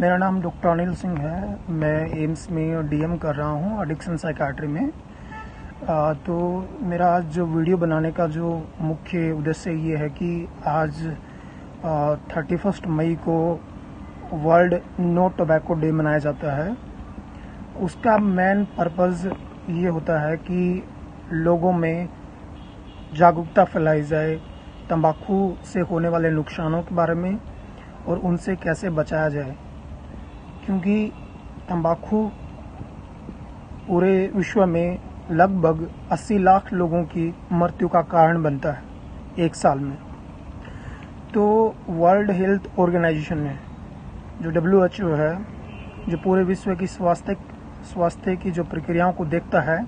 मेरा नाम डॉक्टर अनिल सिंह है। मैं एम्स में डीएम कर रहा हूँ एडिक्शन साइकाट्री में। तो मेरा आज जो वीडियो बनाने का जो मुख्य उद्देश्य ये है कि आज 31 मई को वर्ल्ड नो टोबैको डे मनाया जाता है। उसका मेन पर्पज़ ये होता है कि लोगों में जागरूकता फैलाई जाए तंबाकू से होने वाले नुकसानों के बारे में और उनसे कैसे बचाया जाए, क्योंकि तंबाकू पूरे विश्व में लगभग 80 लाख लोगों की मृत्यु का कारण बनता है एक साल में। तो वर्ल्ड हेल्थ ऑर्गेनाइजेशन ने, जो WHO है, जो पूरे विश्व की स्वास्थ्य की जो प्रक्रियाओं को देखता है,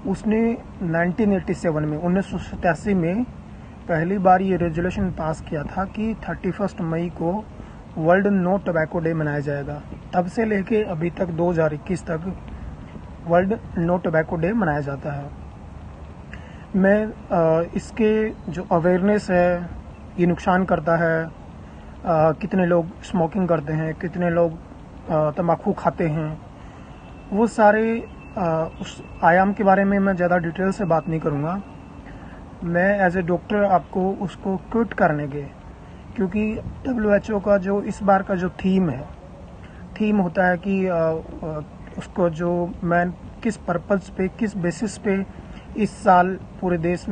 उसने 1987 में पहली बार ये रेजोल्यूशन पास किया था कि 31 मई को वर्ल्ड नो टोबैको डे मनाया जाएगा। तब से लेके अभी तक 2021 तक वर्ल्ड नो टोबैको डे मनाया जाता है। मैं इसके जो अवेयरनेस है, ये नुकसान करता है, कितने लोग स्मोकिंग करते हैं, कितने लोग तंबाकू खाते हैं, वो सारे उस आयाम के बारे में मैं ज़्यादा डिटेल से बात नहीं करूँगा। मैं एज ए डॉक्टर आपको उसको क्विट करने के, क्योंकि WHO का जो इस बार का जो थीम होता है कि उसको जो मैं किस पर्पज़ पे, किस बेसिस पे इस साल पूरे देश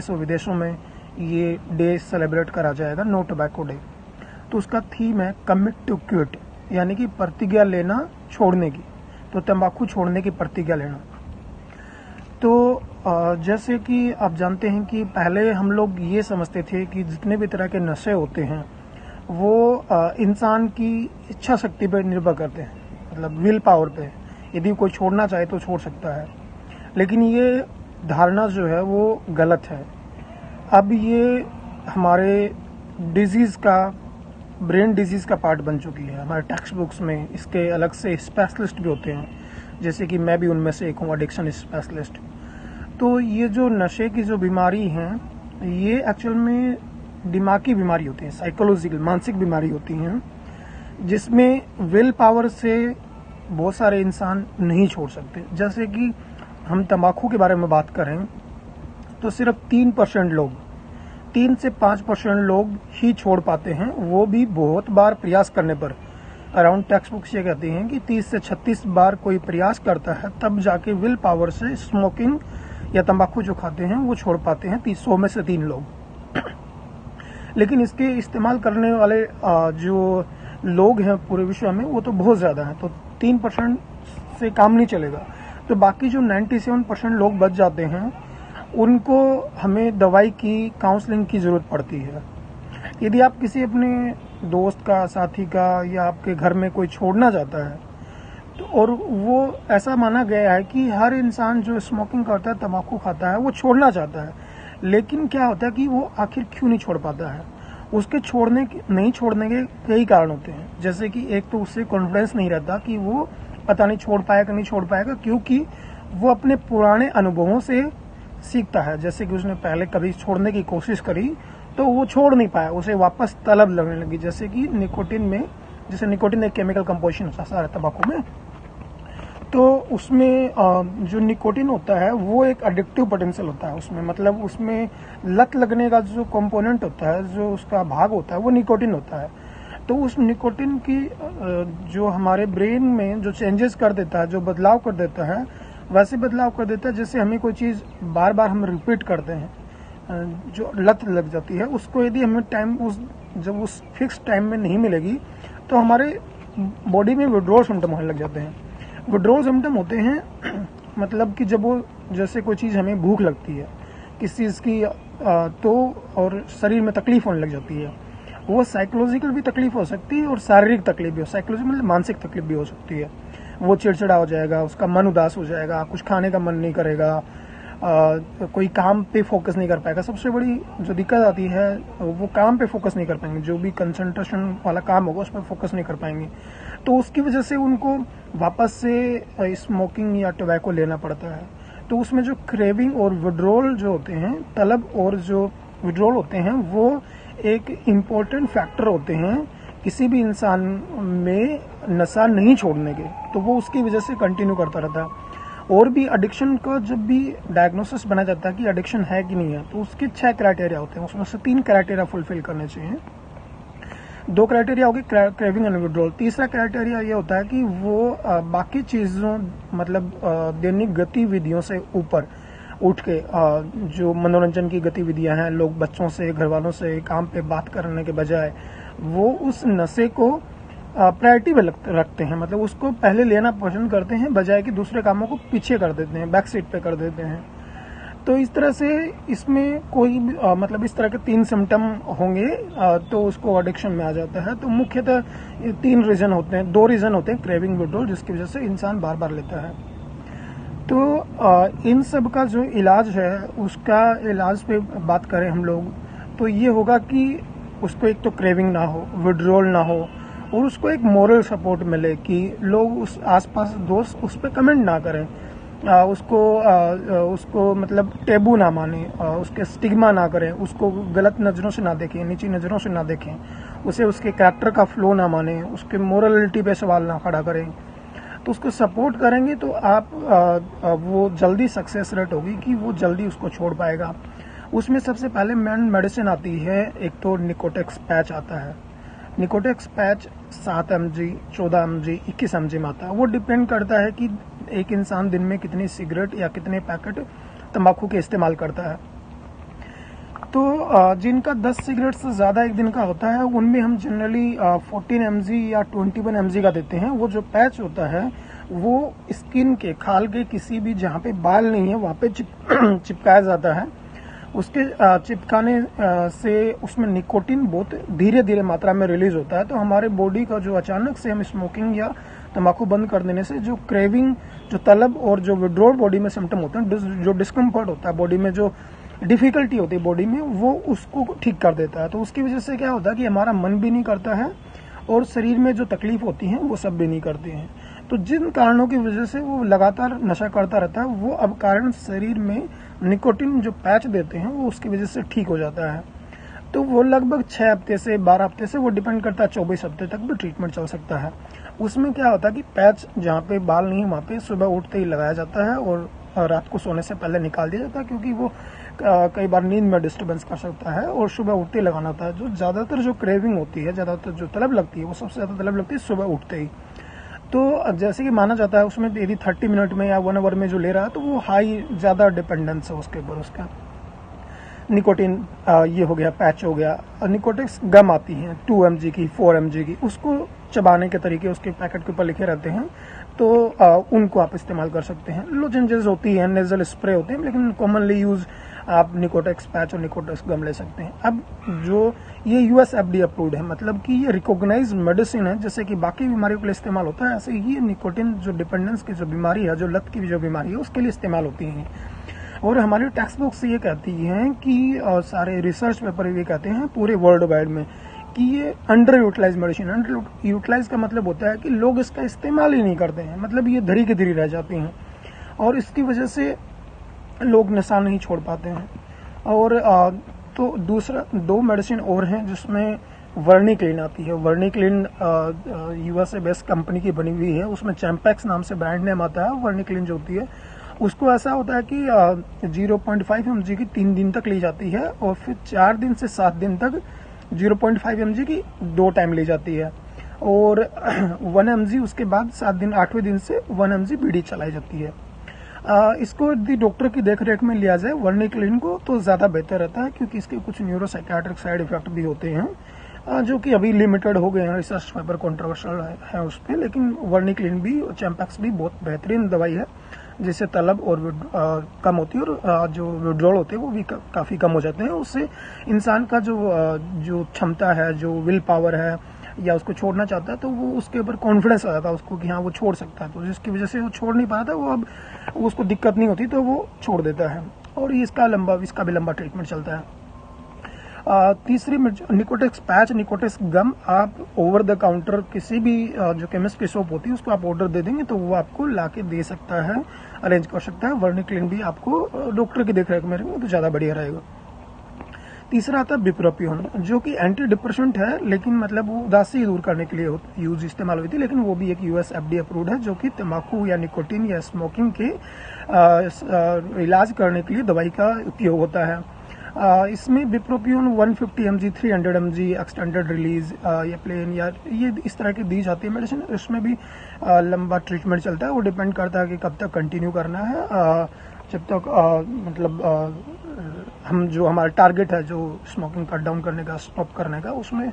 और विदेशों में ये डे सेलिब्रेट करा जाएगा, नो टोबैको डे। तो उसका थीम है कमिट टू क्विट, यानी कि प्रतिज्ञा लेना छोड़ने की, तो तंबाकू छोड़ने की प्रतिज्ञा लेना। तो जैसे कि आप जानते हैं कि पहले हम लोग ये समझते थे कि जितने भी तरह के नशे होते हैं वो इंसान की इच्छा शक्ति पर निर्भर करते हैं, मतलब विल पावर पे। यदि कोई छोड़ना चाहे तो छोड़ सकता है, लेकिन ये धारणा जो है वो गलत है। अब ये हमारे डिजीज़ का, ब्रेन डिजीज़ का पार्ट बन चुकी है। हमारे टेक्स्ट बुक्स में इसके अलग से स्पेशलिस्ट भी होते हैं, जैसे कि मैं भी उनमें से एक हूँ, एडिक्शन स्पेशलिस्ट। तो ये जो नशे की जो बीमारी हैं, ये एक्चुअल में दिमागी बीमारी होती है, साइकोलॉजिकल, मानसिक बीमारी होती हैं, जिसमें विल पावर से बहुत सारे इंसान नहीं छोड़ सकते। जैसे कि हम तंबाकू के बारे में बात करें तो सिर्फ 3% लोग, 3 से 5% लोग ही छोड़ पाते हैं, वो भी बहुत बार प्रयास करने पर। अराउंड टेक्स्ट बुक्स ये कहती हैं कि 30 से 36 बार कोई प्रयास करता है, तब जाके विल पावर से स्मोकिंग या तंबाकू जो खाते हैं वो छोड़ पाते हैं, 100 में से 3 लोग। लेकिन इसके इस्तेमाल करने वाले जो लोग हैं पूरे विश्व में, वो तो बहुत ज़्यादा हैं, तो 3% से काम नहीं चलेगा। तो बाकी जो 97% लोग बच जाते हैं, उनको हमें दवाई की, काउंसलिंग की ज़रूरत पड़ती है। यदि आप किसी अपने दोस्त का, साथी का, या आपके घर में कोई छोड़ना चाहता है, तो और वो ऐसा माना गया है कि हर इंसान जो स्मोकिंग करता है, तंबाकू खाता है, वो छोड़ना चाहता है, लेकिन क्या होता है कि वो आखिर क्यों नहीं छोड़ पाता है। उसके नहीं छोड़ने के कई कारण होते हैं। जैसे कि एक तो उससे कॉन्फिडेंस नहीं रहता कि वो पता नहीं छोड़ पाएगा नहीं छोड़ पाएगा, क्योंकि वो अपने पुराने अनुभवों से सीखता है। जैसे कि उसने पहले कभी छोड़ने की कोशिश करी तो वो छोड़ नहीं पाया, उसे वापस तलब लगने लगी। जैसे कि निकोटिन एक केमिकल कंपोजिशन होता है तंबाकू में, तो उसमें जो निकोटिन होता है वो एक एडिक्टिव पोटेंशियल होता है उसमें, मतलब उसमें लत लगने का जो कंपोनेंट होता है, जो उसका भाग होता है, वो निकोटिन होता है। तो उस निकोटिन की जो हमारे ब्रेन में जो चेंजेस कर देता है, जो बदलाव कर देता है, वैसे बदलाव कर देता है जैसे हमें कोई चीज़ बार बार हम रिपीट करते हैं, जो लत लग जाती है, उसको यदि हमें जब उस फिक्स टाइम में नहीं मिलेगी, तो हमारे बॉडी में विड्रॉल सिम्टम होने लग जाते हैं। विड्रॉल सिम्टम होते हैं मतलब कि जब वो, जैसे कोई चीज़ हमें भूख लगती है किसी चीज़ की, तो और शरीर में तकलीफ होने लग जाती है। वो साइकोलॉजिकल भी तकलीफ हो सकती है और शारीरिक तकलीफ भी, साइकोलॉजिकल मतलब मानसिक तकलीफ भी हो सकती है। वो चिड़चिड़ा हो जाएगा, उसका मन उदास हो जाएगा, कुछ खाने का मन नहीं करेगा, कोई काम पे फोकस नहीं कर पाएगा। सबसे बड़ी जो दिक्कत आती है, वो काम पे फोकस नहीं कर पाएंगे, जो भी कंसंट्रेशन वाला काम होगा उस पर फोकस नहीं कर पाएंगे। तो उसकी वजह से उनको वापस से स्मोकिंग या टोबैको लेना पड़ता है। तो उसमें जो क्रेविंग और विड्रॉल जो होते हैं, तलब और जो विड्रॉल होते हैं, वो एक इम्पोर्टेंट फैक्टर होते हैं किसी भी इंसान में नशा नहीं छोड़ने के, तो वो उसकी वजह से कंटिन्यू करता रहता है। और भी एडिक्शन का जब भी डायग्नोसिस बनाया जाता है कि एडिक्शन है कि नहीं है, तो उसके 6 क्राइटेरिया होते हैं, उसमें से 3 क्राइटेरिया फुलफिल करने चाहिए। 2 क्राइटेरिया हो गए क्रेविंग एंड विड्रॉल। तीसरा क्राइटेरिया ये होता है कि वो बाकी चीज़ों मतलब दैनिक गतिविधियों से ऊपर उठ के जो मनोरंजन की गतिविधियां हैं, लोग बच्चों से, घर वालों से काम पे बात करने के बजाय वो उस नशे को प्रायोरिटी में रखते हैं, मतलब उसको पहले लेना पसंद करते हैं बजाय कि दूसरे कामों को पीछे कर देते हैं, बैक सीट पे कर देते हैं। तो इस तरह से इसमें कोई मतलब इस तरह के 3 सिम्टम होंगे तो उसको एडिक्शन में आ जाता है। तो मुख्यतः 3 रीजन होते हैं, 2 रीजन होते हैं क्रेविंग विड्रॉल, जिसकी वजह से इंसान बार बार लेता है। तो इन सब का जो इलाज है, उसका इलाज पे बात करें हम लोग, तो ये होगा कि उसको एक तो क्रेविंग ना हो, विड्रॉल ना हो, और उसको एक मोरल सपोर्ट मिले कि लोग उस आसपास दोस्त उस पर कमेंट ना करें, उसको मतलब टेबू ना माने, उसके स्टिग्मा ना करें, उसको गलत नज़रों से ना देखें, नीची नज़रों से ना देखें, उसे उसके कैरेक्टर का फ्लो ना माने, उसके मोरलिटी पे सवाल ना खड़ा करें। तो उसको सपोर्ट करेंगे तो आप वो जल्दी सक्सेस रेट होगी कि वो जल्दी उसको छोड़ पाएगा। उसमें सबसे पहले मेडिसिन आती है, एक तो निकोटेक्स पैच आता है। Nicotex patch 7 mg, 14 mg, 21 mg में आता है। वो डिपेंड करता है कि एक इंसान दिन में कितनी सिगरेट या कितने पैकेट तंबाकू के इस्तेमाल करता है। तो जिनका 10 सिगरेट से ज़्यादा एक दिन का होता है, उनमें हम जनरली 14 mg या 21 mg का देते हैं। वो जो पैच होता है वो स्किन के, खाल के किसी भी जहाँ पे बाल नहीं है वहाँ पे चिपकाया जाता है। उसके चिपकाने से उसमें निकोटिन बहुत धीरे धीरे मात्रा में रिलीज होता है। तो हमारे बॉडी का जो अचानक से हम स्मोकिंग या तंबाकू बंद कर देने से जो क्रेविंग, जो तलब और जो विड्रॉल बॉडी में सिम्टम होते हैं, जो डिस्कम्फर्ट होता है बॉडी में, जो डिफिकल्टी होती है बॉडी में, वो उसको ठीक कर देता है। तो उसकी वजह से क्या होता है कि हमारा मन भी नहीं करता है और शरीर में जो तकलीफ होती है वो सब भी नहीं करती हैं। तो जिन कारणों की वजह से वो लगातार नशा करता रहता है, वो अब कारण शरीर में निकोटिन जो पैच देते हैं वो उसकी वजह से ठीक हो जाता है। तो वो लगभग 6 हफ्ते से 12 हफ्ते से, वो डिपेंड करता है, 24 हफ्ते तक भी ट्रीटमेंट चल सकता है। उसमें क्या होता है कि पैच जहाँ पे बाल नहीं वहाँ पे सुबह उठते ही लगाया जाता है और रात को सोने से पहले निकाल दिया जाता है, क्योंकि वो कई बार नींद में डिस्टर्बेंस कर सकता है, और सुबह उठते ही लगाना होता है। जो ज़्यादातर जो क्रेविंग होती है, ज़्यादातर जो तलब लगती है, वो सबसे ज़्यादा तलब लगती है सुबह उठते ही। तो जैसे कि माना जाता है उसमें यदि 30 मिनट में या 1 आवर में जो ले रहा है तो वो हाई ज़्यादा डिपेंडेंस है उसके ऊपर, उसका निकोटिन। ये हो गया, पैच हो गया। निकोटिक्स गम आती हैं 2 mg की, 4 mg की, उसको चबाने के तरीके उसके पैकेट के ऊपर लिखे रहते हैं, तो उनको आप इस्तेमाल कर सकते हैं। लोजेंजेस होती हैं, नेजल स्प्रे होते हैं, लेकिन कॉमनली यूज आप निकोटेक्स पैच और निकोटेक्स गम ले सकते हैं। अब जो ये US FDA अप्रूव्ड है, मतलब कि ये रिकॉग्नाइज मेडिसिन है, जैसे कि बाकी बीमारियों के लिए इस्तेमाल होता है, ऐसे ही निकोटिन जो डिपेंडेंस की जो बीमारी है, जो लत की जो बीमारी है, उसके लिए इस्तेमाल होती है। और हमारी टेक्स्ट बुक्स ये कहती हैं कि सारे रिसर्च पेपर ये कहते हैं पूरे वर्ल्ड वाइड में कि ये under utilise medicine. Under utilise का मतलब होता है कि लोग इसका इस्तेमाल ही नहीं करते हैं, मतलब ये धरी की धरी रह जाती हैं, और इसकी वजह से लोग नशा नहीं छोड़ पाते हैं। और तो दूसरा 2 मेडिसिन और हैं जिसमें वर्निक्लिन आती है। वर्निक्लिन USA बेस्ड कंपनी की बनी हुई है, उसमें चैम्पैक्स नाम से ब्रांड नेम आता है। वर्निक्लिन जो होती है उसको ऐसा होता है कि 0.5 mg की 3 दिन तक ली जाती है, और फिर 4 दिन से 7 दिन तक 0.5 mg की 2 टाइम ली जाती है, और 1 mg उसके बाद 7 दिन 8वें दिन से 1 mg बीडी चलाई जाती है। इसको यदि डॉक्टर की देखरेख में लिया जाए वर्निक्लिन को तो ज़्यादा बेहतर रहता है, क्योंकि इसके कुछ न्यूरोसाइकियाट्रिक साइड इफेक्ट भी होते हैं जो कि अभी लिमिटेड हो गए हैं, रिसर्च पेपर कंट्रोवर्शियल है उस पर। लेकिन वर्निक्लिन भी, चैम्पैक्स भी बहुत बेहतरीन दवाई है, जिससे तलब और कम होती है, और जो विड्रॉल होते हैं वो भी काफ़ी कम हो जाते हैं। उससे इंसान का जो क्षमता है, जो विल पावर है, या उसको छोड़ना चाहता है, तो वो उसके ऊपर कॉन्फिडेंस आ जाता है उसको कि हाँ वो छोड़ सकता है। तो जिसकी वजह से वो छोड़ नहीं पाता, वो अब उसको दिक्कत नहीं होती तो वो छोड़ देता है, और इसका भी लंबा ट्रीटमेंट चलता है। तीसरी निकोटेक्स पैच, निकोटेक्स गम आप ओवर द काउंटर किसी भी जो केमिस्ट की शॉप होती है उसको आप ऑर्डर दे देंगे तो वो आपको ला के दे सकता है, अरेंज कर सकता है। वर्निक्लिन भी आपको डॉक्टर की देखरेख में रहेंगे तो ज़्यादा बढ़िया रहेगा। तीसरा आता है बिप्रोपियोन, जो कि एंटी डिप्रेशेंट है, लेकिन मतलब वो उदासी दूर करने के लिए यूज इस्तेमाल हुई थी, लेकिन वो भी एक यूएस एफडीए अप्रूव्ड है, जो कि तंबाकू या निकोटीन या स्मोकिंग के इलाज करने के लिए दवाई का उपयोग होता है। इसमें बिप्रोपियोन 150 mg, 300 mg एक्सटेंडेड रिलीज या प्लेन या ये इस तरह की दी जाती है मेडिसिन। इसमें भी लंबा ट्रीटमेंट चलता है, वो डिपेंड करता है कि कब तक कंटिन्यू करना है। जब तक हम जो हमारा टारगेट है, जो स्मोकिंग कट डाउन करने का, स्टॉप करने का, उसमें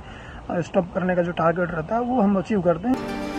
स्टॉप करने का जो टारगेट रहता है वो हम अचीव करते हैं।